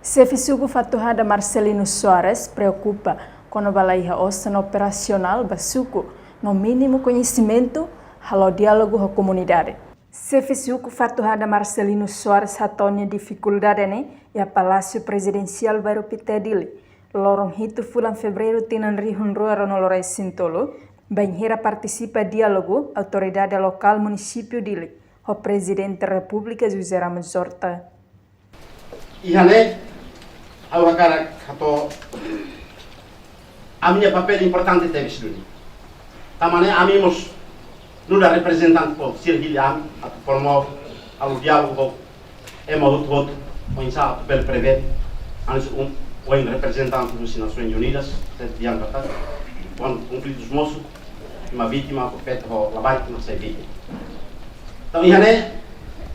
Sefisugu Fatuhada Marcelino Soares preocupa com a balaia ossa operacional basuco no mínimo conhecimento ao diálogo com a comunidade. Sefisugu Fatuhada Marcelino Soares hatonya dificuldade e a Palácio Presidencial baru pitedili. Lorong hito fulan fevereiro tinan rihun ruara no Lores Sintolo, banheira participa diálogo autoridade local município dili, o Presidente da República José Ramos Horta. Ihane, agora cara, a minha papel importante teve estudar. Tamane amigos, no da representante por Sirgiliam, a promove o diálogo é muito outro, o insa papel prevê, antes o representante das Nações Unidas, de Angata, quando conflitos moço, uma vítima por feito o trabalho que não sei vítima. Então ihane,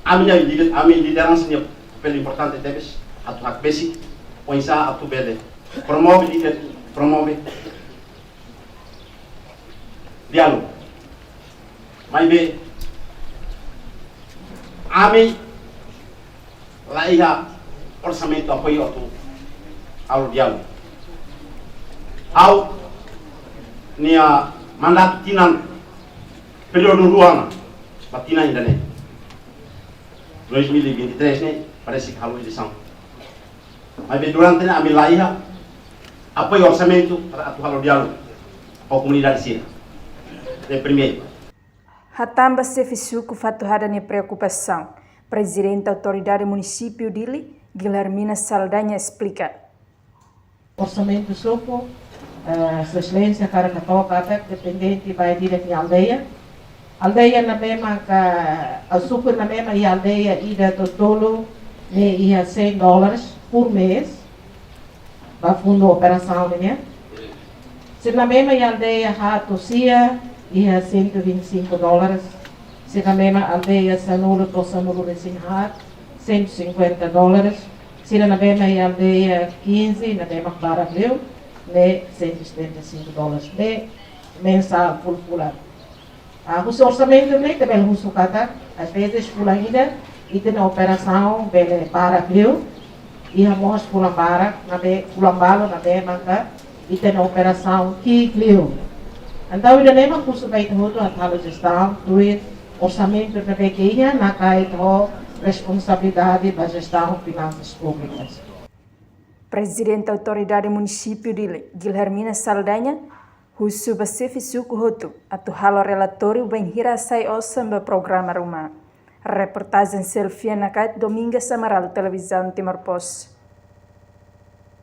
a minha liderança minha papel importante teve a tua basic, o insa a tu bele, promove diálogo. Mas bem, ami lá ia orçamento apoio ao diálogo. Ao nia mandato tinan período ruana, batina ainda né. 2023 né, parece que halo eleição. Mas bem, durante a minha ia apoio orçamento para atuar o diálogo com a comunidade síria. É primeiro. Hatamba Sefisugu Fatuhada ni preocupação. Presidente da Autoridade Município dele, Guilhermina Saldanha, explica. Orçamento suco, sua excelência, cara que toca até dependente vai direto em aldeia. Aldeia na mesma que a suco na mesma e aldeia ida totolo ne ia $100 por mês para fundo operação né. Se na mesma e aldeia rato cia ia $125. Se na mesma aldeia Sanulo Resinhat, $150. Se na mesma aldeia 15, na mesma Barableu, né, $175. De mensal popular. O orçamento né, também o sucata, às vezes pula ainda, e tem a operação bele Barableu, e a mostra pulambara, na pulambalo na mesma, e tem a operação Kikleu. Então, ainda nem uma curso vai ter a tal gestão, do orçamento da PQI, na cai responsabilidade da gestão de finanças públicas. Presidente da Autoridade Município de Guilhermina Saldanha, Husuba Sefisugu Hotu, atuhalo relatório Benhira Sai Osamba Programa Rumah. Reportagem Selfie na Domingas Amaral, Televisão Timor Post.